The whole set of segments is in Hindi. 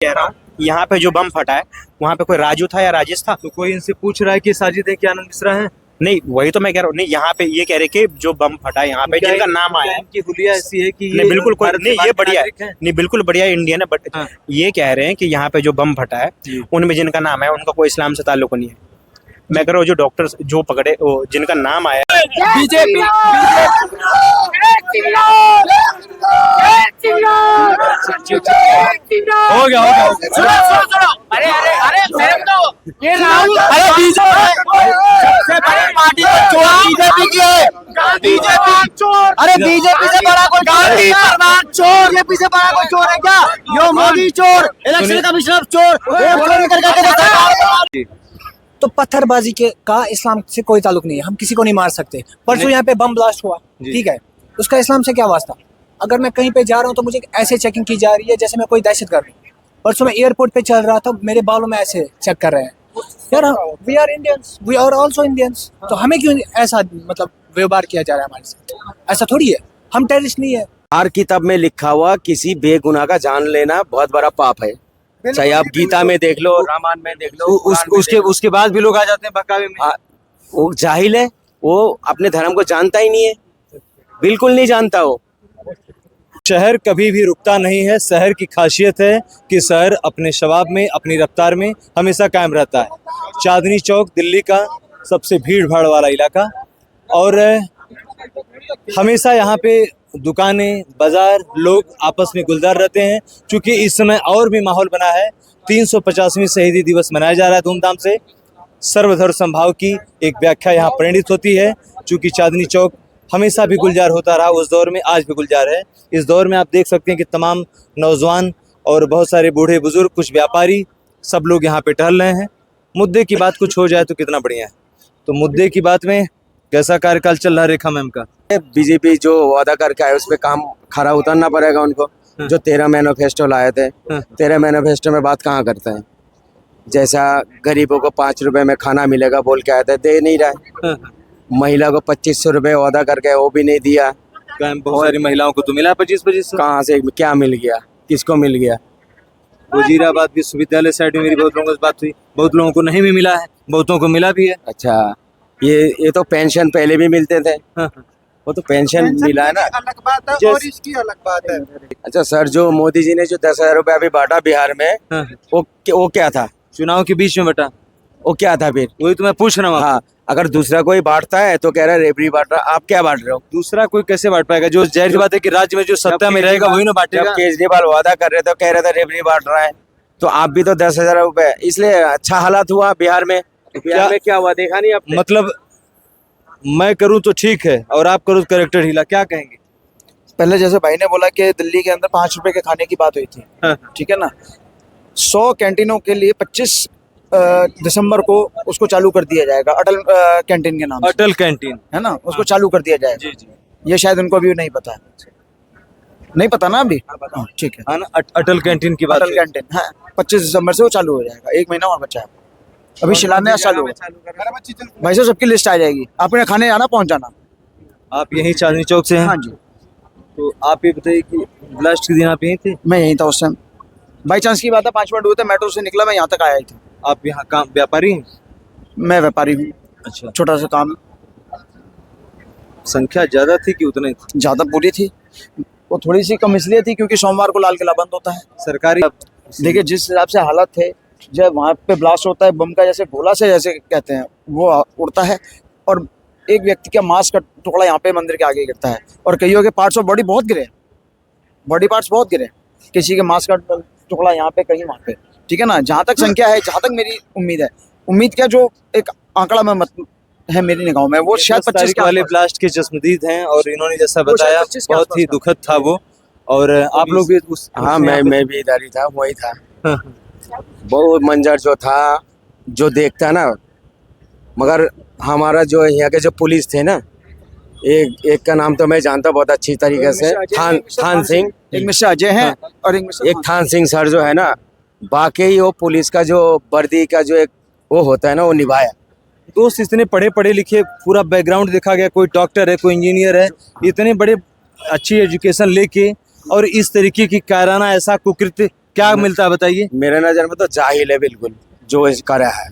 कह रहा हूँ यहाँ पे जो बम फटा है वहाँ पे कोई राजू था या राजेश था? तो कोई इनसे पूछ रहा है कि साजिद है कि आनंद मिश्रा है? नहीं, वही तो मैं कह रहा हूँ। नहीं, यहाँ पे ये कह रहे कि जो बम फटा है यहाँ पे क्या जिनका नाम आया है, इनकी हुलिया ऐसी है कि नहीं बिल्कुल कोई भारत के नहीं, ये बाहर के बढ़िया है। नागरिक हैं? नहीं बिल्कुल बढ़िया इंडियन है, बट हाँ। ये कह रहे हैं कि यहाँ पे जो बम फटा है जी। उनमें जिनका नाम है उनका कोई इस्लाम से ताल्लुक नहीं है। मैं कह रहा हूँ जो डॉक्टर जो पकड़े वो जिनका नाम आया बीजेपी हो गया अरे अरे अरे मेरे को ये राहुल अरे सबसे बड़ी पार्टी को चोर बीजेपी की है। बीजेपी चोर, अरे बीजेपी से बड़ा कोई गांधी प्रधान चोर, बीजेपी से बड़ा कोई चोर है क्या? यो मोदी चोर, इलेक्शन कमिश्नर चोर, चोरी करके तो पत्थरबाजी के का इस्लाम से कोई ताल्लुक नहीं है। हम किसी को नहीं मार सकते। परसों यहाँ पे बम ब्लास्ट हुआ, ठीक है, उसका इस्लाम से क्या वास्ता? अगर मैं कहीं पे जा रहा हूँ तो मुझे ऐसे चेकिंग की जा रही है जैसे मैं कोई दहशतगर्द हूँ। परसों मैं एयरपोर्ट पे चल रहा था, मेरे बालों में ऐसे चेक कर रहे हैं। यार we are Indians, we are also Indians, तो हमें क्यों ऐसा मतलब व्यवहार किया जा रहा है हमारे साथ? ऐसा थोड़ी है, हम टेररिस्ट नहीं है। हर किताब में लिखा हुआ किसी बेगुनाह का जान लेना बहुत बड़ा पाप है। चाहे आप गीता में देख लो, रामायण में देख लो, उसके बाद भी लोग आ जाते हैं बहकावे में। वो जाहिल है, वो अपने धर्म को जानता ही नहीं है, बिल्कुल नहीं जानता वो। शहर कभी भी रुकता नहीं है। शहर की खासियत है कि शहर अपने शबाब में, अपनी रफ्तार में हमेशा कायम रहता है। चांदनी चौक दिल्ली का सबसे भीड़ भाड़ वाला इलाका, और हमेशा यहाँ पे दुकानें, बाजार, लोग आपस में गुलजार रहते हैं। क्योंकि इस समय और भी माहौल बना है। 350वीं शहीदी दिवस मनाया जा रहा है धूमधाम से। सर्वधर्म समभाव की एक व्याख्या यहाँ प्रेरित होती है। चूँकि चांदनी चौक हमेशा भी गुलजार होता रहा, उस दौर में आज भी गुलजार है। इस दौर में आप देख सकते हैं कि तमाम नौजवान और बहुत सारे बूढ़े बुजुर्ग, कुछ व्यापारी, सब लोग यहाँ पे टहल रहे हैं। मुद्दे की बात कुछ हो जाए तो कितना बढ़िया है। तो मुद्दे की बात में कैसा कार्यकाल चल रहा है रेखा मैम का? बीजेपी जो वादा करके आए उस पे काम खरा उतरना पड़ेगा उनको। जो 13 मैनिफेस्टो लाए थे, 13 मैनिफेस्टो में बात कहाँ करते हैं? जैसा गरीबों को 5 रुपए में खाना मिलेगा बोल के आए थे, दे नहीं रहा है। महिला को 2500 रुपए वादा करके वो भी नहीं दिया। बहुत सारी महिलाओं को तो मिला 25-25। कहाँ से क्या मिल गया, किसको मिल गया? वजीराबाद विश्वविद्यालय साइड में मेरी बहुत लोगों से बात हुई, बहुत लोगों को नहीं भी मिला है, बहुतों को मिला भी है। अच्छा, ये तो पेंशन पहले भी मिलते थे। वो तो पेंशन मिला है ना, अलग बात है और इसकी अलग बात है। अच्छा सर, जो मोदी जी ने जो 10,000 रुपए अभी बांटा बिहार में, वो क्या था? चुनाव के बीच में बटा, वो क्या था फिर? वही तो मैं पूछ रहा हूँ। हाँ, अगर दूसरा कोई बांटता है तो कह रहा है रेबड़ी बांट रहा, आप क्या बांट रहे हो? दूसरा कोई कैसे बांट पाएगा? जो जाहिर सी बात है कि राज्य में जो सत्ता में रहेगा वही ना जब बांटेगा। केजरीवाल वादा कर रहे थे, कह रहे थे रेबड़ी बांट रहा है, तो आप भी तो 10,000 रुपए, इसलिए अच्छा हालात हुआ बिहार में। बिहार में क्या हुआ देखा नहीं आपने? मतलब मैं करूँ तो ठीक है और आप करो तो कैरेक्टर हिला, क्या कहेंगे? पहले जैसे भाई ने बोला कि दिल्ली के अंदर 5 रुपए के खाने की बात हुई थी, ठीक है ना। 100 कैंटीनों के लिए 25 दिसंबर को उसको चालू कर दिया जाएगा, अटल कैंटीन के नाम से, अटल कैंटीन है ना, उसको चालू कर दिया जाएगा। जी जी, ये शायद उनको अभी नहीं पता है, नहीं पता ना अभी। हाँ, ठीक है, हाँ ना, अटल कैंटीन की बात अटल कैंटीन, हाँ, 25 दिसंबर से वो चालू हो जाएगा। 1 महीना और बचा है, अभी शिलान्यास चालू होगा। भाई साहब सबकी लिस्ट आ जाएगी, आपने खाने आना पहुंच जाना। आप यहीं चांदनी चौक से हैं? हाँ जी, तो आप ये बताइए कि ब्लास्ट के दिन आप यहीं थे? मैं यहीं था उस टाइम, बाई चांस की बात है। 5 मिनट हुए थे, मेट्रो से निकला, मैं यहाँ तक आया था। आप यहाँ काम व्यापारी हैं? मैं व्यापारी हूँ, अच्छा, छोटा सा काम। संख्या ज्यादा थी कि उतने थी? ज़्यादा पूरी थी, वो थोड़ी सी कम इसलिए थी क्योंकि सोमवार को लाल किला बंद होता है। सरकारी देखिए जिस हिसाब से हालत थे, जब वहाँ पे ब्लास्ट होता है बम का, जैसे गोला से जैसे कहते हैं, वो उड़ता है और एक व्यक्ति का मांस का टुकड़ा यहाँ पे मंदिर के आगे गिरता है, और कईयों के पार्ट्स ऑफ बॉडी बहुत गिरे, बॉडी पार्ट्स बहुत गिरे। किसी के मांस का टुकड़ा यहाँ पे, कहीं वहाँ पे, ठीक है ना। जहाँ तक संख्या है, जहाँ तक मेरी उम्मीद है, उम्मीद क्या जो एक आंकड़ा में मत है मेरी निगाहों में, वो शायद 25 के वाले ब्लास्ट के चस्मदीद हैं। और इन्होंने जैसा बताया बहुत ही दुखद था वो, और आप लोग भी उस, हाँ, मैं भी इधर ही था, वही था। वो मंजर जो था, जो देखता ना, मगर हमारा जो यहाँ के जो पुलिस थे ना, एक का नाम तो मैं जानता बहुत अच्छी तरीके से, थान सिंह, एक मिस्टर अजय हैं और एक थान सिंह सर जो है ना, वाकई वो पुलिस का जो वर्दी का जो एक वो होता है ना, वो निभाया। दोस्त इतने पढ़े पढ़े लिखे, पूरा बैकग्राउंड देखा गया, कोई डॉक्टर है, कोई इंजीनियर है, इतने बड़े अच्छी एजुकेशन लेके और इस तरीके की कायराना ऐसा कुकृत्य क्या मिलता है बताइए। मेरे नज़र में तो जाहिल है बिल्कुल जो इस करा है,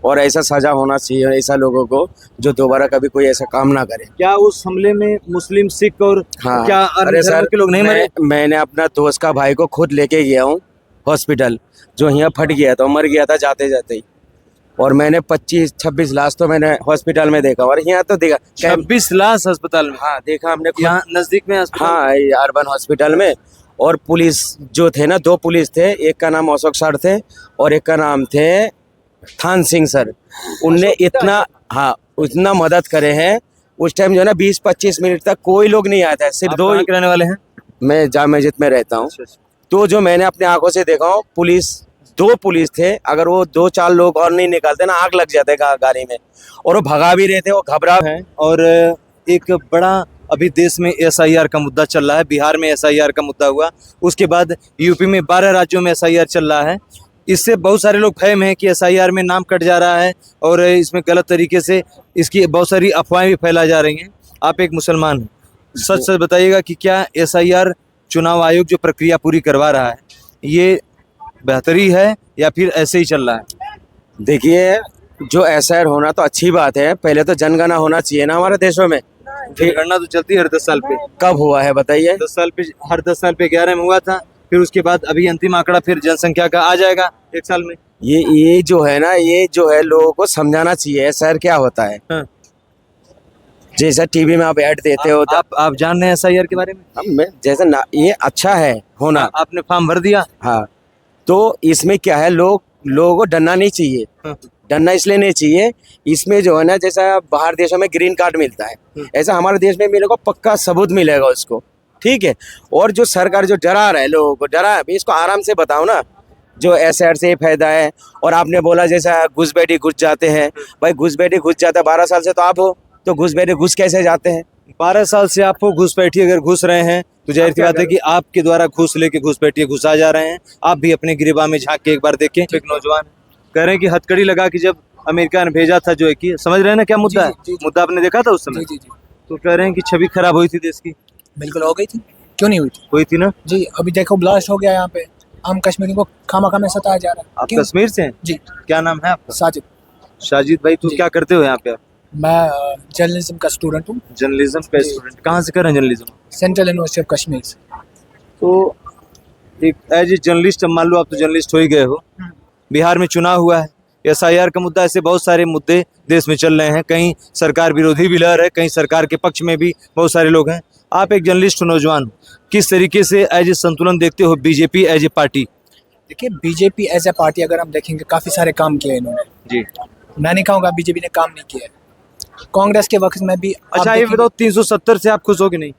और ऐसा सजा होना चाहिए ऐसा लोगों को जो दोबारा कभी कोई ऐसा काम ना करे। क्या उस हमले में मुस्लिम, सिख और हाँ, क्या अन्य अरे धर्म सर के लोग नहीं मरे? मैंने अपना दोस्त का भाई को खुद लेके गया हूँ हॉस्पिटल, जो यहाँ फट गया था, मर गया था जाते जाते ही, और मैंने 25-26 लाश तो मैंने हॉस्पिटल में देखा, और यहाँ तो देखा 26 लाश अस्पताल में? हाँ देखा हमने खुद। यहाँ नजदीक में अस्पताल? हाँ ये अर्बन हॉस्पिटल में। और पुलिस जो थे ना, 2 पुलिस थे, एक का नाम अशोक सर थे और एक का नाम थे थान सिंह सर। उनने इतना, हाँ उतना मदद करे हैं उस टाइम जो है ना, 20-25 मिनट तक कोई लोग नहीं आया था, सिर्फ आप 2 कहाँ के रहने वाले हैं? मैं जामा मस्जिद में रहता हूँ। तो जो मैंने अपने आंखों से देखा हूँ, पुलिस 2 पुलिस थे, अगर वो 2-4 लोग और नहीं निकालते ना, आग लग जाते गाड़ी में, और वो भगा भी रहे थे, वो घबरा हैं। और एक बड़ा अभी देश में SIR का मुद्दा चल रहा है। बिहार में SIR का मुद्दा हुआ, उसके बाद यूपी में 12 राज्यों में SIR चल रहा है। इससे बहुत सारे लोग फहम हैं कि SIR में नाम कट जा रहा है और इसमें गलत तरीके से इसकी बहुत सारी अफवाहें भी फैला जा रही हैं। आप एक मुसलमान हैं, सच सच बताइएगा कि क्या SIR चुनाव आयोग जो प्रक्रिया पूरी करवा रहा है ये बेहतरी है या फिर ऐसे ही चल रहा है? देखिए, जो SIR होना तो अच्छी बात है, पहले तो जनगणना होना चाहिए ना हमारे देशों में। फिर गणना तो चलती है हर 10 साल पे। कब हुआ है बताइए? 10 साल पे, हर 10 साल पे 11 में हुआ था, फिर उसके बाद अभी अंतिम आंकड़ा फिर जनसंख्या का आ जाएगा 1 साल में। ये जो है ना, ये जो है लोगों को समझाना चाहिए SIR क्या होता है। हाँ। जैसा टीवी में आप ऐड देते हो, आप जान रहे हैं SIR के बारे में? मैं जैसे ना, ये अच्छा है होना। आपने फॉर्म भर दिया? हाँ, तो इसमें क्या है, लोगों को डरना नहीं चाहिए। हाँ। डरना इसलिए नहीं चाहिए, इसमें जो है ना, जैसा बाहर देशों में ग्रीन कार्ड मिलता है, ऐसा हमारे देश में मेरे को पक्का सबूत मिलेगा उसको, ठीक है। और जो सरकार जो डरा रहा है लोगों को, डरा है, इसको आराम से बताओ ना, जो SIR से फायदा है। और आपने बोला जैसा घुसपैठी घुस जाते हैं, भाई घुसपैठी घुस जाता है, 12 साल से तो आप हो, तो घुसपैठी घुस कैसे जाते हैं? 12 साल से आप घुसपैठी अगर घुस रहे हैं तो जाहिर सी बात है कि आपके द्वारा घूस लेके घुसपैठी घुसा जा रहे हैं। आप भी अपने गिरबा में झांक के एक बार देखें। एक नौजवान कह रहे हैं कि हथकड़ी लगा कि जब अमेरिका ने भेजा था, जो है कि समझ रहे हैं ना क्या मुद्दा है? मुद्दा आपने देखा था उस समय? जी। तो कह रहे हैं कि छवि खराब हुई थी देश की। बिल्कुल हो गई थी, क्यों नहीं हुई थी? हुई थी ना जी। अभी देखो ब्लास्ट हो गया यहाँ पे, हम कश्मीरी को खामा में सताया जा रहा है। आप क्यों? कश्मीर से हैं? जी। क्या नाम है आपका? साजिद। शाजिद भाई, तो क्या करते हो यहाँ पे आप? मैं जर्नलिज्म का स्टूडेंट हूँ, जर्नलिज्म का स्टूडेंट। कहाँ से कर रहे हैं journalism? Central university of Kashmir से। तो एक एज ए जर्नलिस्ट, अब मान लो आप तो जर्नलिस्ट हो ही गए हो, बिहार में चुनाव हुआ है, SIR का मुद्दा, ऐसे बहुत सारे मुद्दे देश में चल रहे हैं। कहीं सरकार विरोधी भी लहर है, कहीं सरकार के पक्ष में भी बहुत सारे लोग हैं। आप एक जर्नलिस्ट नौजवान हो, किस तरीके से एज ए संतुलन देखते हो बीजेपी एज ए पार्टी? देखिए, बीजेपी एज ए पार्टी अगर हम देखेंगे, काफ़ी सारे काम किए इन्होंने। जी। मैं नहीं कहूँगा बीजेपी ने काम नहीं किया है। कांग्रेस के वक्त में भी अच्छा ये बताओ, 370 से आप खुश हो कि नहीं?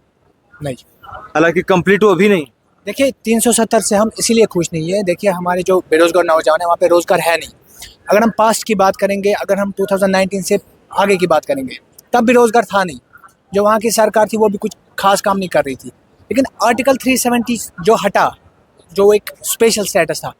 नहीं। हालांकि कंप्लीट हो अभी नहीं। देखिए, 370 से हम इसीलिए खुश नहीं है। देखिए, हमारे जो बेरोजगार नौजवान है, वहाँ पे रोजगार है नहीं। अगर हम पास्ट की बात करेंगे, अगर हम 2019 से आगे की बात करेंगे, तब भी रोजगार था नहीं। जो वहाँ की सरकार थी वो भी कुछ खास काम नहीं कर रही थी। लेकिन आर्टिकल 370 जो हटा, जो एक स्पेशल स्टेटस था,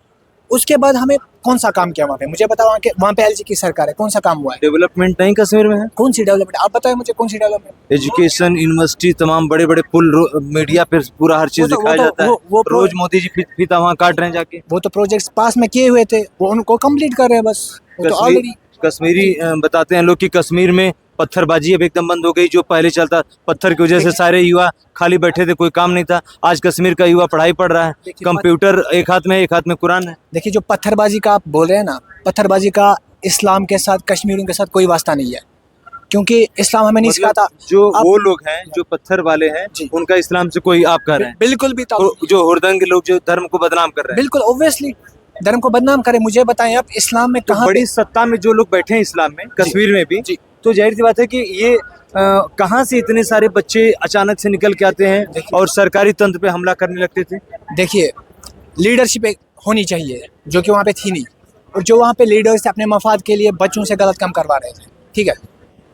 उसके बाद हमें कौन सा काम किया वहाँ पे? मुझे बताओ, वहाँ पे LG की सरकार है, कौन सा काम हुआ है? डेवलपमेंट नहीं कश्मीर में है? कौन सी डेवलपमेंट? आप बताओ मुझे, कौन सी डेवलपमेंट? एजुकेशन, यूनिवर्सिटी, तमाम बड़े बड़े पुल, मीडिया पे पूरा हर चीज दिखाया जाता है। रोज मोदी जी फीता वहाँ काट रहे हैं जाके। वो तो प्रोजेक्ट्स पास में किए हुए थे, वो उनको कंप्लीट कर रहे हैं बस। वो तो ऑलरेडी कश्मीरी बताते हैं लोग कि कश्मीर में पत्थरबाजी अब एकदम बंद हो गई। जो पहले चलता, पत्थर की वजह से सारे युवा खाली बैठे थे, कोई काम नहीं था। आज कश्मीर का युवा पढ़ाई पढ़ रहा है, कंप्यूटर एक हाथ में, एक हाथ में कुरान है। देखिए, जो पत्थरबाजी का आप बोल रहे हैं ना, पत्थरबाजी का इस्लाम के साथ, कश्मीरियों के साथ कोई वास्ता नहीं है, क्योंकि इस्लाम हमें नहीं सिखाता। जो वो लोग हैं जो पत्थर वाले हैं, उनका इस्लाम से कोई आप कह रहे हैं? बिल्कुल भी। जो हुरदंग लोग जो धर्म को बदनाम कर रहे हैं, बिल्कुल ऑब्वियसली धर्म को बदनाम करे। मुझे बताएं आप, इस्लाम में कहाँ बड़ी सत्ता में जो लोग बैठे हैं इस्लाम में, कश्मीर में भी, तो जाहिर सी बात है कि ये कहाँ से इतने सारे बच्चे अचानक से निकल के आते हैं और सरकारी तंत्र पे हमला करने लगते थे? देखिए, लीडरशिप होनी चाहिए, जो कि वहाँ पे थी नहीं। और जो वहाँ पे लीडर्स थे, अपने मफाद के लिए बच्चों से गलत काम करवा रहे थे। ठीक है,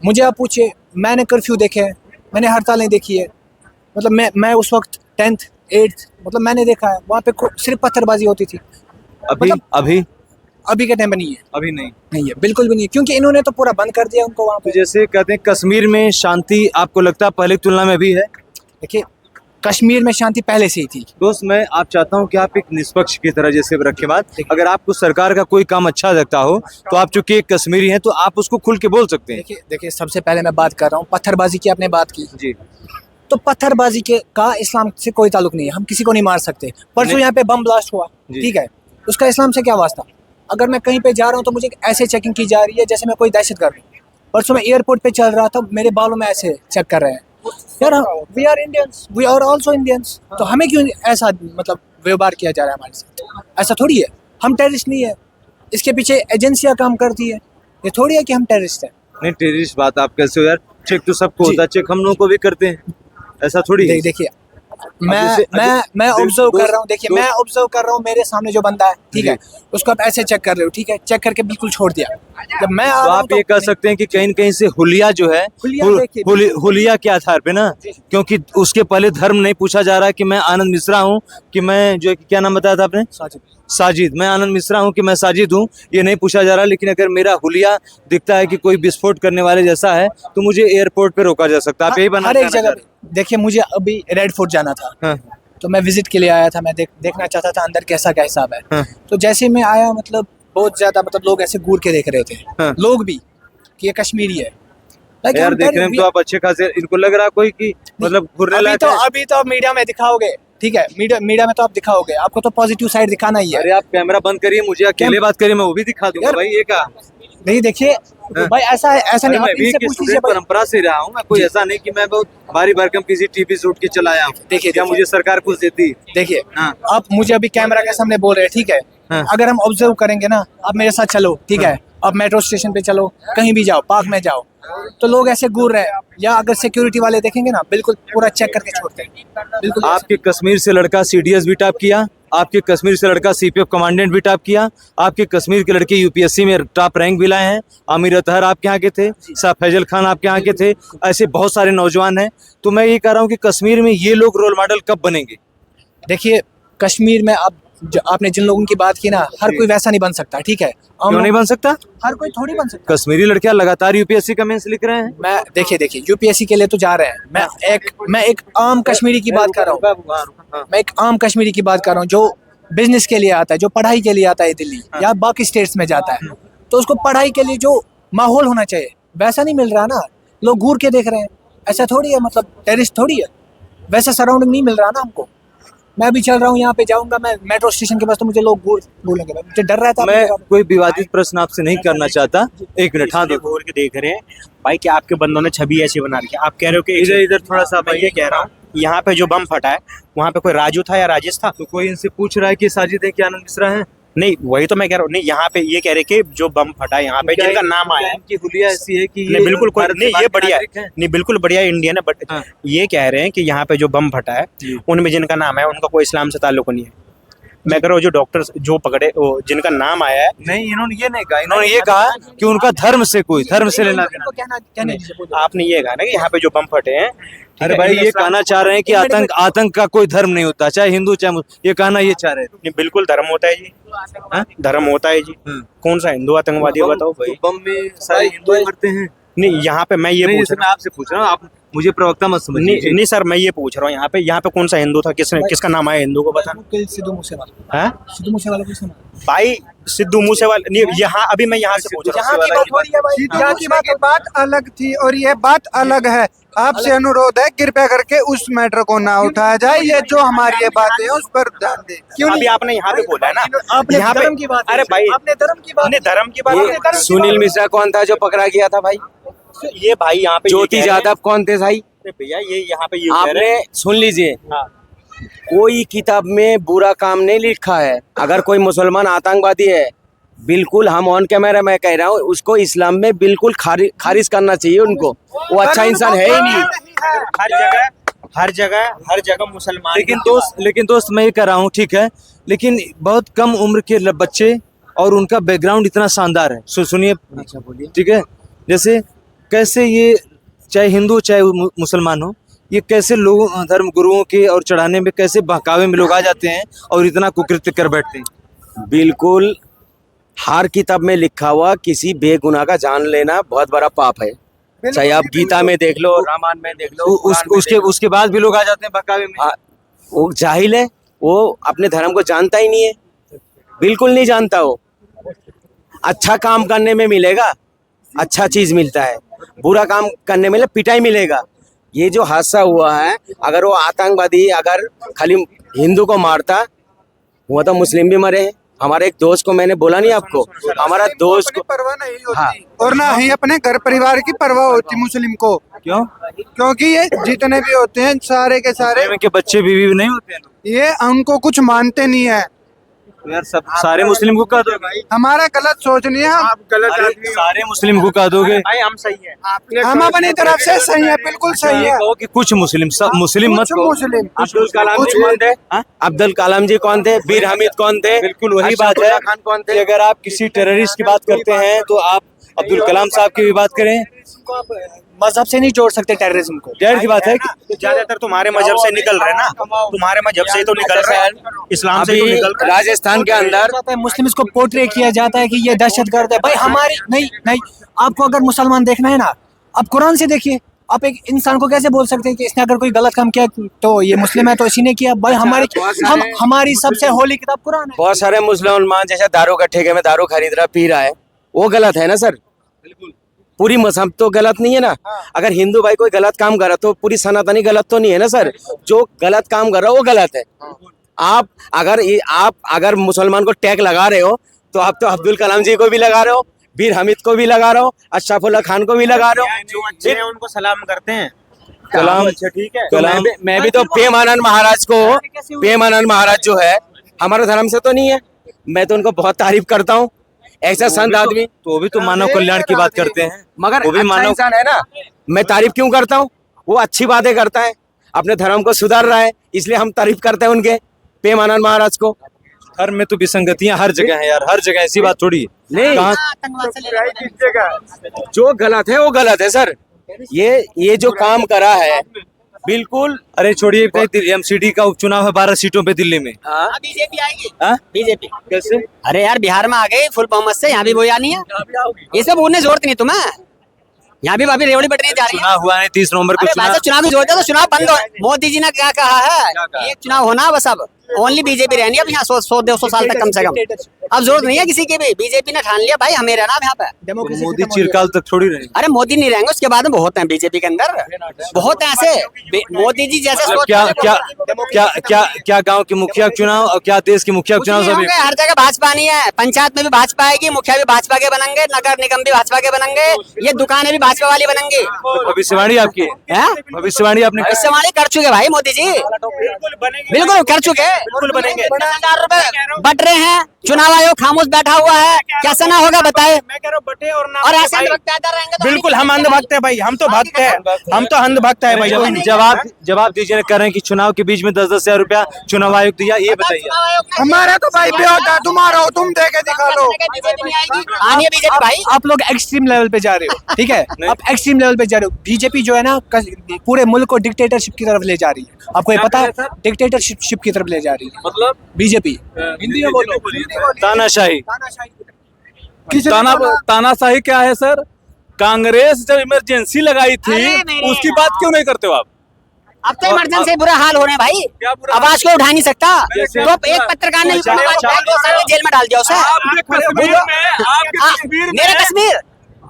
मुझे आप पूछिए, मैंने कर्फ्यू देखे हैं, मैंने हड़तालें देखी है। मतलब मैं उस वक्त 10th 8th, मतलब मैंने देखा है वहाँ पे सिर्फ पत्थरबाजी होती थी। अभी मतलब अभी के टाइम में नहीं है। अभी नहीं है, बिल्कुल भी नहीं है, क्योंकि इन्होंने तो पूरा बंद कर दिया उनको वहाँ तो पे। जैसे कहते हैं कश्मीर में शांति आपको लगता है पहले की तुलना में भी है? देखिए, कश्मीर में शांति पहले से ही थी। दोस्त मैं आप चाहता हूं कि आप एक निष्पक्ष की तरह जैसे रखे बात, अगर आपको सरकार का कोई काम अच्छा लगता हो तो आप चूंकि एक कश्मीरी हैं तो आप उसको खुल के बोल सकते हैं। देखिए सबसे पहले मैं बात कर रहा हूँ पत्थरबाजी की, आपने बात की जी तो पत्थरबाजी के का इस्लाम से कोई ताल्लुक नहीं है, हम किसी को नहीं मार सकते। परसों नहीं। यहाँ पे बम ब्लास्ट हुआ, जी। ठीक है, उसका इस्लाम से क्या वास्ता? अगर मैं कहीं पे जा रहा हूँ तो मुझे ऐसे चेकिंग की जा रही है जैसे मैं कोई दहशतगर्द हूँ। परसों मैं एयरपोर्ट पे चल रहा था, मेरे बालों में ऐसे चेक कर रहे हैं। यार we are Indians, we are also Indians, तो हमें क्यों ऐसा मतलब व्यवहार किया जा रहा है हमारे साथ? ऐसा थोड़ी है, हम टेररिस्ट नहीं है, इसके पीछे एजेंसियां काम करती है, ये थोड़ी है कि हम टेररिस्ट हैं। नहीं टेररिस्ट बात आप कैसे हो यार, चेक तो सबको जी। होता है, चेक हम लोगों को भी करते हैं, ऐसा थोड़ी है। देखिए जैसे- मैं ऑब्जर्व कर रहा हूँ, देखिए दोस्त- मैं ऑब्जर्व कर रहा हूँ, मेरे सामने जो बंदा है, ठीक जी। है, उसको आप ऐसे चेक कर रहे हो, ठीक है, चेक करके बिल्कुल छोड़ दिया। जब मैं आ तो रहा हूँ आप ये कह सकते हैं कि कहीं न कहीं से हुलिया जो है हुलिया देखिए, हुलिया के आधार पे ना, क्योंकि उसके पहले धर्म नहीं पूछा जा रहा है कि मैं आनंद मिश्रा हूँ, कि मैं जो क्या नाम बताया था आपने, साजिद, मैं आनंद मिश्रा हूँ कि मैं साजिद हूँ, ये नहीं पूछा जा रहा। लेकिन अगर मेरा हुलिया दिखता है कि कोई विस्फोट करने वाले जैसा है तो मुझे एयरपोर्ट पे रोका जा सकता है। आप यही बना हर एक जगह पे। देखिए मुझे अभी रेड फोर्ट जाना था, हाँ। तो मैं विजिट के लिए आया था, मैं देखना चाहता था अंदर कैसा क्या हिसाब है। हाँ। तो जैसे मैं आया मतलब बहुत ज्यादा मतलब लोग ऐसे घूर के देख रहे थे, हाँ। लोग भी कि ये कश्मीरी है। Like, यार हम देखने में तो आप अच्छे खासे, इनको लग रहा कोई कि मतलब घुरने लायक है। अभी तो आप मीडिया में दिखाओगे, ठीक है, मीडिया में तो आप दिखाओगे, आपको तो पॉजिटिव साइड दिखाना ही है। अरे आप कैमरा बंद करिए, मुझे अकेले बात करिए, मैं वो भी दिखा दूंगा यार, भाई। ये क्या नहीं देखिए भाई, ऐसा नहीं, मैं आप भी इनसे एक पूछ लीजिए स्टूडेंट भाई। परंपरा से रहा हूँ, मैं कोई ऐसा नहीं कि मैं बहुत भारी भरकम किसी टीपी सूट की चलाया हूँ। देखिए, क्या मुझे सरकार कुछ देती? देखिए हाँ। आप मुझे अभी कैमरा के सामने बोल रहे हैं, ठीक है, हाँ। अगर हम ऑब्जर्व करेंगे ना, आप मेरे साथ चलो, ठीक है, आप मेट्रो स्टेशन पे चलो, कहीं भी जाओ, पार्क में जाओ, तो लोग ऐसे घूर रहे हैं, या अगर सिक्योरिटी वाले देखेंगे ना, बिल्कुल पूरा चेक करके छोड़ते हैं, बिल्कुल। आपके कश्मीर से लड़का सीडीएस भी टॉप किया, आपके कश्मीर से लड़का सीपीएफ कमांडेंट भी टॉप किया, आपके कश्मीर के लड़के यूपीएससी में टॉप रैंक भी लाए हैं, आमिर अतहर आपके यहाँ के थे, शाह फैजल खान आपके यहाँ के थे, ऐसे बहुत सारे नौजवान हैं। तो मैं ये कह रहा हूँ कि कश्मीर में ये लोग रोल मॉडल कब बनेंगे? देखिए कश्मीर में अब आपने जिन लोगों की बात की ना, हर कोई वैसा नहीं बन सकता, ठीक है, क्यों नहीं बन सकता? हर कोई थोड़ी बन सकता। कश्मीरी लड़कियां लगातार यूपीएससी का मेंस लिख रहे हैं। मैं देखिए यूपीएससी के लिए तो जा रहे हैं, मैं एक आम कश्मीरी की बात कर रहा हूँ, मैं एक आम कश्मीरी की बात कर रहा हूँ जो बिजनेस के लिए आता है, जो पढ़ाई के लिए आता है दिल्ली या बाकी स्टेट्स में जाता है, तो उसको पढ़ाई के लिए जो माहौल होना चाहिए वैसा नहीं मिल रहा ना, लोग घूर के देख रहे हैं। ऐसा थोड़ी है, मतलब टेररिस्ट थोड़ी है, वैसा सराउंडिंग नहीं मिल रहा ना हमको। मैं भी चल रहा हूँ, यहाँ पे जाऊंगा मैं मेट्रो स्टेशन के पास, तो मुझे लोग बोलेंगे, मुझे डर रहता है। मैं कोई विवादित प्रश्न आपसे नहीं करना चाहता, एक मिनट। हाँ घूर के देख रहे हैं भाई कि आपके बंदों ने छवि ऐसी बना रखी है। आप कह रहे हो कि इधर थोड़ा सा, मैं ये कह रहा हूँ यहाँ पे जो बम फटा है वहाँ पे कोई राजू था या राजेश था? तो कोई इनसे पूछ रहा है कि साजिद है कि आनंद मिश्रा है? नहीं, वही तो मैं कह रहा हूँ। नहीं, यहाँ पे ये कह रहे कि जो बम फटा है यहाँ पे जिनका नाम आया है, इनकी हुलिया ऐसी है कि नहीं बिल्कुल कोई नहीं, ये बढ़िया है, है। नहीं बिल्कुल बढ़िया इंडियन है, बट हाँ। ये कह रहे हैं कि यहाँ पे जो बम फटा है उनमें जिनका नाम है उनका कोई इस्लाम से ताल्लुक नहीं है। मैं कह रहा हूँ जो डॉक्टर जो पकड़े जिनका नाम आया है, नहीं इन्होंने ये नहीं कहा, इन्होंने ये कहा कि उनका धर्म से लेना देना। आपने ये कहा ना कि यहाँ पे जो बम फटे हैं, अरे भाई ये कहना चाह रहे हैं कि आतंक का कोई धर्म नहीं होता, चाहे हिंदू चाहे ये कहना ये चाह रहे हैं। नहीं बिल्कुल धर्म होता है जी, हाँ? धर्म होता है जी। कौन सा हिंदू आतंकवादी है बताओ भाई? बम में सारे हिंदू मरते हैं। नहीं यहाँ पे मैं ये पूछ मैं आपसे पूछ रहा हूँ, आप मुझे प्रवक्ता मत समझिए। नहीं सर, मैं ये पूछ रहा हूँ यहाँ पे कौन सा हिंदू था, किसका नाम आया हिंदू को बता? सिद्धू मूसेवाला, है सिद्धू मूसेवाला को सुना भाई, सिद्धू मूसेवाला नहीं, यहाँ अभी मैं यहाँ से पूछ रहा हूँ। यहाँ की बात अलग थी और ये बात अलग है। आपसे अनुरोध है कृपया करके उस मैटर को ना उठाया जाए, ये जो हमारी ये बात है उस पर ध्यान दें। क्यों अभी आपने यहाँ पे बोला है ना, आपने यहाँ धर्म पे की बात, अरे भाई आपने धर्म की बात, नहीं धर्म की बात, सुनील मिश्रा कौन था जो पकड़ा गया था भाई? ये भाई यहाँ पे ज्योति यादव कौन थे भाई? भैया ये यहाँ पे ये कह रहे हैं। आपने सुन लीजिए, हाँ। कोई किताब में बुरा काम नहीं लिखा है। अगर कोई मुसलमान आतंकवादी है, बिल्कुल हम ऑन कैमरा मैं कह रहा हूँ, उसको इस्लाम में बिल्कुल खारिज करना चाहिए उनको। वो अच्छा इंसान है ही नहीं। हर जगह मुसलमान। लेकिन दोस्त मैं ये कह रहा हूँ, ठीक है, लेकिन बहुत कम उम्र के बच्चे और उनका बैकग्राउंड इतना शानदार है। सुनिए, अच्छा बोलिए, ठीक है। जैसे कैसे ये चाहे हिंदू चाहे मुसलमान हो, ये कैसे लोग धर्म गुरुओं के और चढ़ाने में कैसे बहकावे में लोग आ जाते हैं और इतना कुकृत्य कर बैठते हैं। बिल्कुल हर किताब में लिखा हुआ किसी बेगुनाह का जान लेना बहुत बड़ा पाप है। चाहे आप गीता में देख लो, रामायण में देख लो, कुरान में देख लो। उसके बाद भी लोग आ जाते हैं बहकावे में। वो जाहिल है, वो अपने धर्म को जानता ही नहीं है, बिल्कुल नहीं जानता। वो अच्छा काम करने में मिलेगा, अच्छा चीज मिलता है, बुरा काम करने में पिटाई मिलेगा। ये जो हादसा हुआ है, अगर वो आतंकवादी अगर खाली हिंदू को मारता, हुआ तो मुस्लिम भी मरे हैं। हमारे एक दोस्त को मैंने बोला नहीं आपको, हमारा दोस्त को परवाह नहीं होती। हाँ। और ना ही अपने घर परिवार की परवाह होती मुस्लिम को, क्यों? क्योंकि ये जितने भी होते हैं सारे के सारे के बच्चे बीवी नहीं होते हैं? ये उनको कुछ मानते नहीं है। तो यार सब सारे मुस्लिम को कह दोगे? हमारा गलत सोच नहीं है, हम अरे सारे मुस्लिम को कह दोगे? भाई हम सही है, हम अपनी तरफ से सही है, बिल्कुल सही है। कहो कि कुछ मुस्लिम, सब मुस्लिम मत कुछ कहो। मुस्लिम, अब्दुल कलाम जी कौन थे? अब्दुल कलाम जी कौन थे? बीर हामिद कौन थे? बिल्कुल वही बात है खान कौन कि थे? अगर आप किसी टेररिस्ट की बात करते हैं तो आप अब्दुल कलाम साहब की भी बात करें। मजहब से नहीं जोड़ सकते टेररिज्म को। जाहिर की बात है कि तो ज्यादातर तुम्हारे मजहब से निकल रहे ना, तुम्हारे मजहब से ही तो निकल रहे हैं, इस्लाम से तो अभी निकल रहे हैं। राजस्थान के अंदर मुस्लिम को पोर्ट्रे किया जाता है कि ये दहशतगर्द है। भाई हमारी नहीं नहीं, आपको अगर मुसलमान देखना है ना, आप कुरान से देखिए। आप एक इंसान को कैसे बोल सकते हैं कि इसने अगर कोई गलत काम किया तो ये मुस्लिम है तो इसी ने किया? भाई हमारी सबसे होली किताब कुरान है। बहुत सारे मुसलमान जैसे दारू का ठेके में दारू खरीद रहा, पी रहा है, वो गलत है ना सर? पूरी मजहब तो गलत नहीं है ना। अगर हिंदू भाई कोई गलत काम कर रहा तो पूरी सनातनी गलत तो नहीं है ना सर? जो गलत काम कर रहा है वो गलत है। आप अगर मुसलमान को टैग लगा रहे हो तो आप तो अब्दुल कलाम जी को भी लगा रहे हो, बीर हामिद को भी लगा रहे हो, अशरफुल्लाह खान को भी लगा रहे हो। जो अच्छे हैं उनको सलाम करते हैं। कलाम अच्छा ठीक है, तो मैं भी तो प्रेमानंद महाराज को, प्रेमानंद महाराज जो है हमारे धर्म से तो नहीं है, मैं तो उनको बहुत तारीफ करता हूँ। ऐसा संत आदमी तो भी तो मानव कल्याण की बात करते हैं, मगर वो भी अच्छा मानव इंसान है ना। मैं तारीफ क्यों करता हूँ? वो अच्छी बातें करता है, अपने धर्म को सुधार रहा है, इसलिए हम तारीफ करते हैं उनके, प्रेमानंद महाराज को। धर्म में तो विसंगतियां हर जगह हैं यार, हर जगह ऐसी बात थोड़ी है। नहीं, कहाँ जो गलत है वो गलत है सर। ये जो काम करा है बिल्कुल। अरे छोड़िए, एमसीडी का उपचुनाव है 12 सीटों पे दिल्ली में। बीजेपी आएगी। हाँ? बीजेपी कैसे? अरे यार बिहार में आ गई फुल बहुमत से, यहाँ भी वही आनी है। इसमें बोलने की जरूरत नहीं तुम्हें, यहाँ भी अभी रेवड़ी बटने जा रही है। चुनाव हुआ है 30 नवंबर को। अरे भाई साहब, चुनाव की जरूरत है तो चुनाव बंद हो। मोदी जी ने क्या कहा है? एक चुनाव होना बस, अब ओनली बीजेपी रहनी है अब यहाँ 100-200 साल तक कम से कम। अब जरूरत नहीं है किसी की भी, बीजेपी ने ठान लिया भाई हमें रहना यहाँ पे। मोदी चिरकाल तक थोड़ी रहे। अरे मोदी नहीं रहेंगे, उसके बाद में बहुत हैं बीजेपी के अंदर, बहुत हैं ऐसे। मोदी जी जैसे सोच क्या वाले क्या बहुत- क्या क्या क्या गांव के मुखिया चुनाव और क्या देश के मुखिया कुछ चुनाव नहीं सभी? होंगे, हर जगह भाजपा नहीं है। पंचायत में भी भाजपा आएगी, मुखिया भी भाजपा के बनेंगे, नगर निगम भी भाजपा के बनेंगे, ये दुकानें भी भाजपा वाली बनेंगी। भविष्यवाणी आपकी है? हैं? भविष्यवाणी आपने इससे वाले कर चुके भाई मोदी जी, बिल्कुल कर चुके। बिल्कुल बनेंगे। 10,000 रुपए बट रहे हैं, चुनाव आयोग खामोश बैठा हुआ है, कैसे ना होगा बताए? मैं कह रहा हूँ बटे और ना और ऐसे भाई। अंधभक्त पैदा रहेंगे तो बिल्कुल हम अंधभक्त है भाई, हम तो भक्त है, हम तो अंधभक्त है भाई। कोई नहीं। जवाब दीजिए, कह रहे हैं कि चुनाव के बीच में 10-10 हजार रुपया चुनाव आयोग दिया, ये बताइए। चुनाव आयोग ने- हमारा तो भाई पे होता है, तुम्हारा हो, तुम दे के दिखा लो। बीजेपी नहीं आएगी, आनी है बीजेपी भाई। आप लोग एक्सट्रीम लेवल पे जा रहे हो, ठीक है? आप एक्सट्रीम लेवल पे जा रहे हो। बीजेपी जो है ना पूरे मुल्क को डिक्टेटरशिप की तरफ ले जा रही है। आपको ये पता है? डिक्टेटरशिप की तरफ ले जा रही है मतलब बीजेपी। हिंदी में बोलो। तानाशाही। किसी तानाशाही क्या है सर? कांग्रेस जब इमरजेंसी लगाई थी अरे मेरे उसकी यार। बात क्यों नहीं करते हो आप? अब तो इमरजेंसी बुरा हाल हो रहे हैं भाई, क्या बुरा आवाज को उठा नहीं सकता। जैसे- तो एक पत्रकार ने भी अच्छा, आवाज उठाई, 2 साल में जेल में डाल दिया उसे। आपके कश्मीर में मेरा कश्मीर,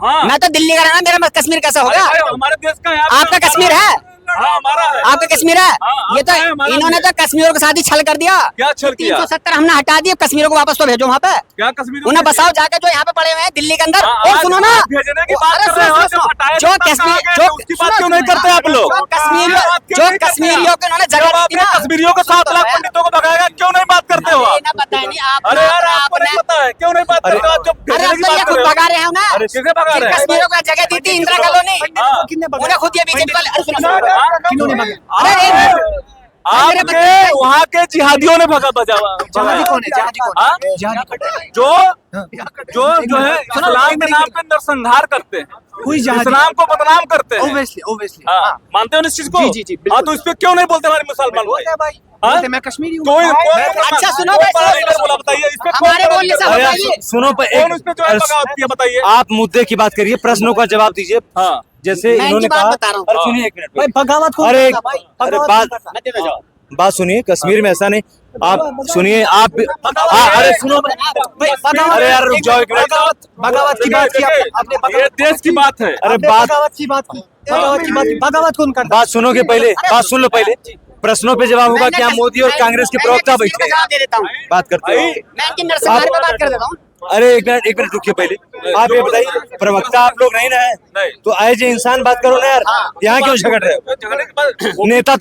हाँ। मैं तो दिल्ली का रहना, मेरा कश्मीर कैसा होगा? हमारे देश का है, आपका कश्मीर है? हाँ, हमारा है। आपका कश्मीर है? हाँ, ये तो आपका है, हमारा इन्होंने तो कश्मीर के साथ ही छल कर दिया। क्या छल किया? 370 हमने हटा दिए, कश्मीर को वापस तो भेजो वहाँ पे, क्या कश्मीर में उन्हें बसाओ जाके जो यहाँ पे पड़े हुए हैं दिल्ली के अंदर। हाँ, और आज सुनो ना, आप भेजने की बात अरे कर रहे हो, सुनो, जब हटाए जो तब कहाँ कश्मीर गए जो थे? उसकी बात क्यों नहीं करते आप लोग? जो कश्मीरियों को इन्होंने जब जगह दी आपने थी ना, कश्मीरियों को 7 लाख पंडितों को भगाएगा, क्यों नहीं बात करते हो आप? ना पता है नहीं आप। अरे यार आपको नहीं पता है, क्यों नहीं बात करते हो आप? जब अरे भेजने अब की तो ये बात खुद कर रहे हो। भगा रहे हैं ना, अरे किसे भगा रहे हैं? कश्मीरियों को जगह दी थी इंदिरा कॉलोनी, उन्हें खुद ये बीजेपी वाले। अरे सुनो, अरे आपके वहाँ के जिहादियों ने भगा बजावा। जहादी कौन है? जहादी कौन हाँ? है? जहादी कौन है? जो है इस्लाम के नाम पे नरसंहार करते हैं, कोई जहादी- इस्लाम को बदनाम करते हैं। Obviously, obviously। हाँ, मानते हो ना इस चीज को? जी, जी, जी, बिल्कुल। हाँ, तो इस पे क्यों नहीं बोलते हमारे मुसलमान बोलते हैं भाई? भाई। हाँ? मैं कश्मीरी हूँ। अच्छा सुनो भाई, बोला बताइए इस पे हमारे बोलने से अरे यार, बताइए। सुनो पर कौन उस पे जो है बगावत किया बताइए। आप मुद्दे की बात करिए, प्रश्नों का जवाब दीजिए। हाँ जैसे मैं इन्होंने इनकी बात कहा, बता रहा हूँ। अरे सुनिए एक मिनट भाई बगावत कौन अरे करता भाई? अरे बगावत बात कौन करता? मैं दे दो जवाब। बात सुनिए, कश्मीर में ऐसा नहीं। आप सुनिए, आप अरे सुनो, अरे यार रुक जाओ एक मिनट। बगावत की बात की आपने ये देश की बात है। अरे आपने बात बगावत की बात की, बगावत की बात की, बगावत कौन करता? बात सुनोगे पहले, बात सुन लो पहले, प्रश्नों पे जवाब होगा। क्या मोदी और कांग्रेस के प्रवक्ता बैठे हैं? जवाब दे देता हूँ। बात करते हो? मैं इनकी नरसंहार पे बात कर देता हूँ। अरे एक मिनट रुकिए पहले। आप ये बताइए, प्रवक्ता आप लोग नहीं ना है, नहीं। तो आए जो इंसान बात करो ना यार। यहाँ क्यों झगड़ रहे हो? झगड़ने के बाद नेता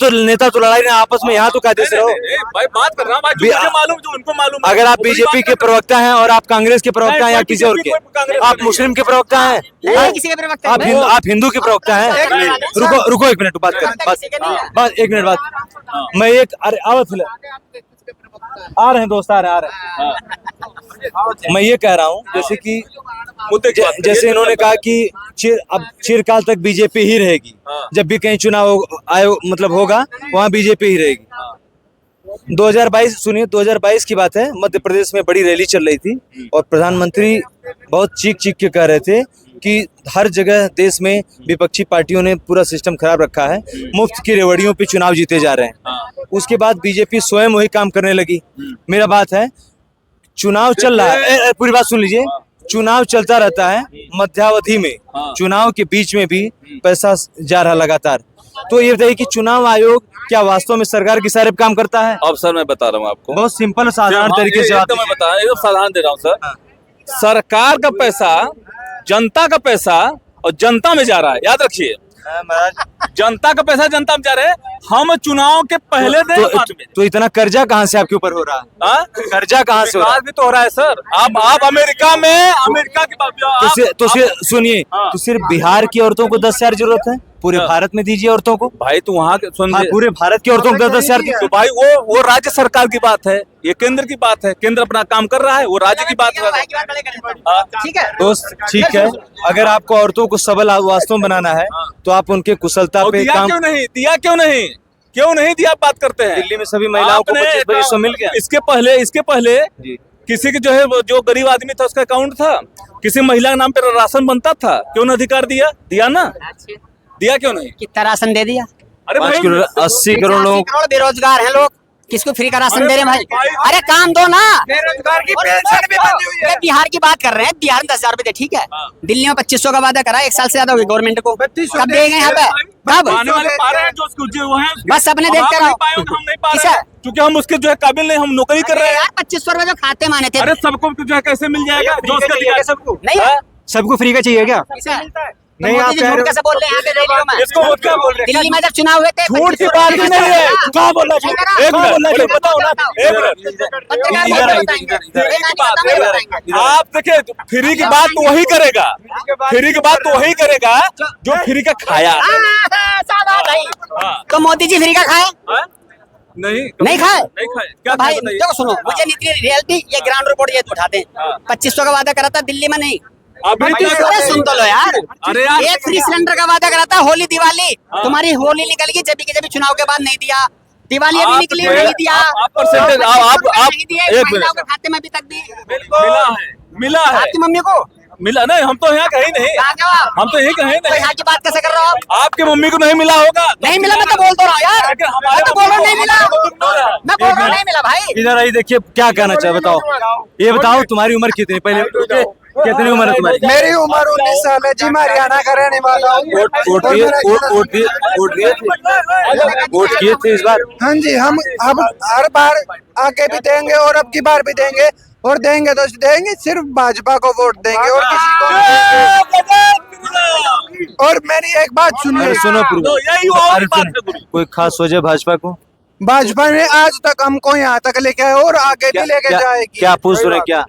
तो लड़ाई ना आपस में, यहाँ तो कायदे से रहो। भाई बात कर रहा हूँ भाई, जो मुझे मालूम जो उनको मालूम है। अगर आप वो बड़ी बीजेपी बात के प्रवक्ता हैं और आप कांग्रेस के प्रवक्ता हैं या नहीं, किसी और कोई के, कांग्रेस आप नहीं मुस्लिम के प्रवक्ता हैं, नहीं, किसी के प्रवक्ता आप नहीं। आप हिंदू के प्रवक्ता हैं। रुको एक मिनट, बात किसी के नहीं है। बात एक मिनट बात। मैं एक अरे आवत आ रहे हैं दोस्त, आ रहे हैं। मैं ये कह रहा हूँ जैसे कि मुद्दे की बात करिए। जैसे इन्होंने कहा कि अब चिरकाल तक बीजेपी ही रहेगी। जब भी कहीं चुनाव आयोग मतलब होगा, वहाँ बीजेपी ही रहेगी। 2022 सुनिए, 2022 की बात है, मध्य प्रदेश में बड़ी रैली चल रही थी और प्रधानमंत्री बहुत चीख के कह रहे थे कि हर जगह देश में विपक्षी पार्टियों ने पूरा सिस्टम खराब रखा है, मुफ्त की रेवड़ियों पे चुनाव जीते जा रहे हैं। उसके बाद बीजेपी स्वयं वही काम करने लगी। मेरा बात है, चुनाव चल रहा है, पूरी बात सुन लीजिए। चुनाव चलता रहता है, मध्यावधि में चुनाव के बीच में भी पैसा जा रहा लगातार। तो ये बताइए कि चुनाव आयोग क्या वास्तव में सरकार के इशारे पे काम करता है? अब सर मैं बता रहा हूँ आपको, बहुत सिंपल साधारण तरीके से एकदम मैं बता एकदम साधारण दे रहा हूँ सर। सरकार का पैसा, जनता का पैसा और जनता में जा रहा है, याद रखिए। जनता का पैसा जनता में जा रहा है। हम चुनाव के पहले दिन बाद में तो इतना कर्जा कहाँ से आपके ऊपर हो रहा है? हाँ? कर्जा कहाँ से हो रहा है? विकास भी तो हो रहा है सर। आप अमेरिका में, अमेरिका की तो सुनिए, तो सिर्फ बिहार की औरतों को 10,000 जरूरत है? पूरे भारत में दीजिए औरतों को। भाई तो वहाँ सुन, हाँ, पूरे भारत की औरतों को 10,000 तो दीजिए। भाई वो राज्य सरकार की बात है, ये केंद्र की बात है। केंद्र अपना काम कर रहा है, वो राज्य की बात है। ठीक है दोस्त ठीक है, अगर आपको औरतों को सबल वास्तव में बनाना है तो आप उनके कुशलता और पे दिया काम। क्यों नहीं दिया? आप बात करते हैं। दिल्ली में सभी महिलाओं को आपने 25-2500 मिल गया। इसके पहले किसी के जो है वो जो गरीब आदमी था उसका अकाउंट था, किसी महिला के नाम पे राशन बनता था, क्यों ना अधिकार दिया ना? दिया क्यों नहीं? कितना राशन दे दिया? अरे 5 भाई, करोड़ 80 करोड़ लोग। करोड़ बेरोजगार हैं लोग, किसको फ्री का राशन दे रहे हैं भाई? अरे काम दो ना। बेरोजगार की पेंशन भी बंदी हुई है। अरे बिहार की बात कर रहे हैं, बिहार में 10,000 रुपए दे, ठीक है। दिल्ली में 2500 का वादा करा, 1 साल से ज्यादा हो गई गवर्नमेंट को। कब देंगे यहाँ पे? कब? आने वाले पा रहे हैं जो वो हैं बस अपने देख कर हम नहीं आओ। पाए, हम नहीं पा किसे? रहे हैं, क्योंकि हम उसके जो है काबिल नहीं, हम नौकरी कर रहे हैं। यार 2500 रुपए जो खाते माने थे। अरे सबको जो है कैसे मिल जाएगा जो उसका दिया? सबको नहीं है? सबको फ्री का चाहिए क्या? किसे? नहीं, आप मोदी जी कह रहे झूठ हो। कैसे बोल रहे हैं यहाँ पे रैलियों में? इसको वो क्या बोल रहे हैं? दिल्ली में जब चुनाव हुए थे, झूठ की बात ही नहीं है। कहाँ बोल रहा है? एक मिनट बताओ ना, एक मिनट। पत्रकार बोल बताएंगे, आप देखिए, फ्री की बात तो वही करेगा, फ्री की बात तो वही करेगा जो फ्री का खाया। तो मोदी जी फ्री का खाए? नहीं खाए? क्या भाई बताइए? देखो सुनो, मुझे नीति रियलिटी ये ग्राउंड रिपोर्ट ये उठाते हैं। 2500 का वादा करा था दिल्ली में, नहीं अभी क्या कर रहे अरे हैं? सुन तो लो यार। अरे यार, एक फ्री सिलेंडर का वादा करा था, होली दिवाली। तुम्हारी होली निकल गई जब के जब चुनाव के बाद नहीं दिया। दिवाली अभी आप निकली जो है, नहीं दिया। आप परसेंटेज आप नहीं दिए, एक महिलाओं मिनट के खाते में अभी तक भी। मिला है आपकी मम्मी को मिला नहीं, हम तो यहाँ कहीं नहीं, कहाँ जवाब? हम तो यही कहीं तो नहीं। यहाँ की बात कैसे कर रहे हो आप? आपकी मम्मी को नहीं मिला होगा? नहीं मिला, मैं तो बोल तो रहा हूँ यार। लेकिन मैं हमारे तो बोल रहा हूँ नहीं मिला, मिला। मैं बोल रहा हूँ नहीं मिला भाई। इधर आई, देखिए क्या कहना चाहे, बताओ। ये बताओ तुम्हारी उम्र कितनी? पहले कितनी उम्र है तुम्हारी? मेरी उम्र 19 साल है जी, मैं हरियाणा का रहने वाला हूँ। वोट किए थे इस बार? हाँ जी, हम हर बार आगे भी देंगे और अब की बार भी देंगे, और देंगे तो देंगे सिर्फ भाजपा को वोट देंगे और किसी को नहीं देंगे। और मेरी एक बात सुनिए, अरे सुनो तो यही वो अरे बात सुनो, है पूरी। कोई खास वजह भाजपा को? भाजपा ने आज तक हमको यहाँ तक लेके आए और आगे भी लेके क्या जाएगी। क्या पूछ रहे हैं क्या?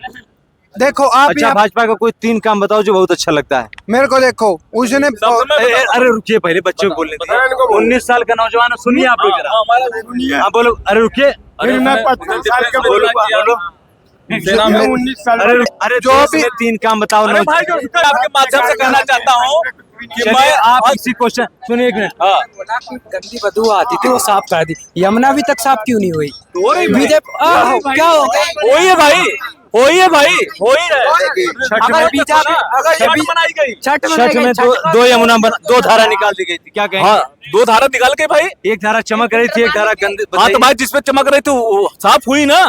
देखो आप अच्छा, यहाँ- भाजपा का कोई 3 काम बताओ जो बहुत अच्छा लगता है। मेरे को देखो, उसने अरे रुकिए, पहले बच्चों को बोलने दीजिए। 19 साल का नौजवान है, सुनिए आप लोग जरा। हाँ बोलो, अरे रुकिए। अरे मैं 15 साल का बोलो बोलो। अरे जो भी 3 काम बताओ अरे ना। भाई, जो आपके माध्यम से कहना चाहता हूँ कि चलिए, मैं आप इसी क्वेश्चन सुनिए एक मिनट। हाँ गंदी बदबू आती थी वो साफ कर दी, यमुना अभी तक साफ क्यों नहीं हुई? हो रही भाई। बीजेपी क्या हो गई? हो ही है भाई, हो ही है भाई, हो ही है। छठ में छठ मनाई गई। छठ छठ में दो यमुना दो धारा निकाल दी गई थी, क्या कहेंगे? हाँ, दो धारा निकाल के भाई। एक धारा चमक रही थी, एक धारा गंदी। हाँ तो भाई जिसपे चमक रही थी वो साफ हुई ना,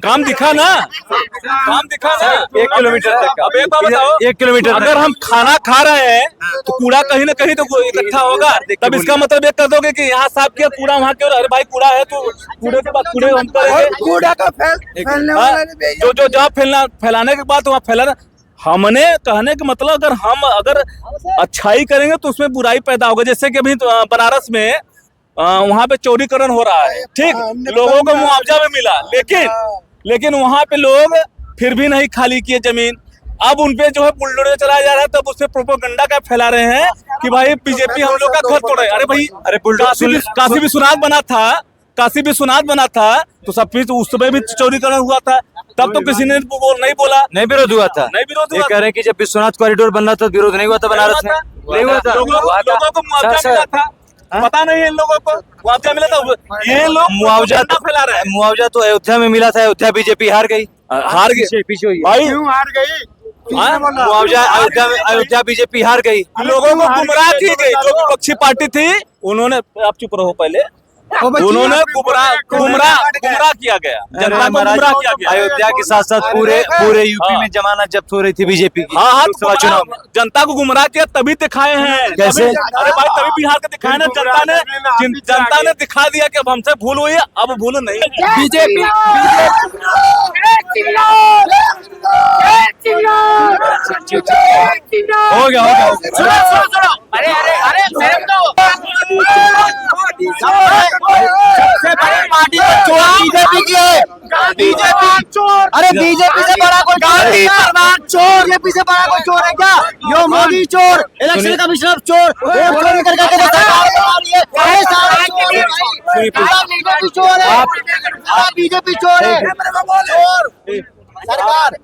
काम दिखा ना, काम दिखा ना। 1 किलोमीटर तक। अब एक बात बताओ, 1 किलोमीटर अगर हम खाना खा रहे हैं तो कूड़ा कहीं ना कहीं तो इकट्ठा होगा, तब इसका मतलब ये कर दोगे कि यहाँ साफ किया, कूड़ा वहाँ क्यों? अरे भाई कूड़ा है तो कूड़े के बाद कूड़े हम करेंगे। कूड़ा का फैलने हाँ, वाला नहीं जो जहाँ फैलाने के बाद वहाँ फैलाना। हमने कहने का मतलब अगर अच्छाई करेंगे तो उसमें बुराई पैदा होगा। जैसे कि अभी बनारस में वहाँ पे चौड़ीकरण हो रहा है, ठीक, लोगों को मुआवजा भी मिला, लेकिन वहाँ पे लोग फिर भी नहीं खाली किए जमीन। अब उनपे जो है बुलडोजर चलाया जा रहा है, तब उसपे प्रोपोगंडा का फैला रहे हैं कि भाई बीजेपी हम लोग का घर तोड़ रहे। अरे भाई, अरे काशी विश्वनाथ बना था, काशी विश्वनाथ बना था तो सब फिर उस समय भी चौड़ीकरण हुआ था, तब तो किसी ने नहीं बोला, नहीं विरोध हुआ था। नहीं विरोध ये हुआ। कह रहे हैं कि जब विश्वनाथ कॉरिडोर बन रहा था विरोध नहीं हुआ था बनारस में, नहीं हुआ था। लोगों को मुआवजा मिला था, पता नहीं है इन लोगों को मुआवजा मिला था। ये लोग मुआवजा फैला रहे हैं। मुआवजा तो अयोध्या में मिला था, अयोध्या बीजेपी हार गई, हार गए पीछे हुई भाई। क्यों हार गई? हाँ? मुआवजा अयोध्या बीजेपी हार गई। लोगों को गुमराह की गई। जो विपक्षी पार्टी थी उन्होंने, आप चुप रहो पहले, उन्होंने गुमराह किया गया, जनता को गुमराह किया गया। अयोध्या के साथ साथ पूरे यूपी में जमानत जब्त हो रही थी बीजेपी की हाँ, लोकसभा चुनाव में। जनता को गुमराह किया तभी दिखाए हैं। कैसे? अरे भाई तभी बिहार के दिखाए ना जनता ने दिखा दिया कि अब हमसे भूल हुई है, अब भूल नहीं। बीजेपी हो गया अरे अरे अरे सबसे बड़ी पार्टी को चोर बीजेपी की है। अरे बीजेपी से बड़ा कोई गांधी प्रधान चोर, बीजेपी से बड़ा कोई चोर है क्या? यो मोदी चोर, इलेक्शन कमिश्नर चोर, वोट चोरी कर करके सरकार बना रही है। सारे साल बीजेपी चोर है, बीजेपी चोर है, चोर सरकार।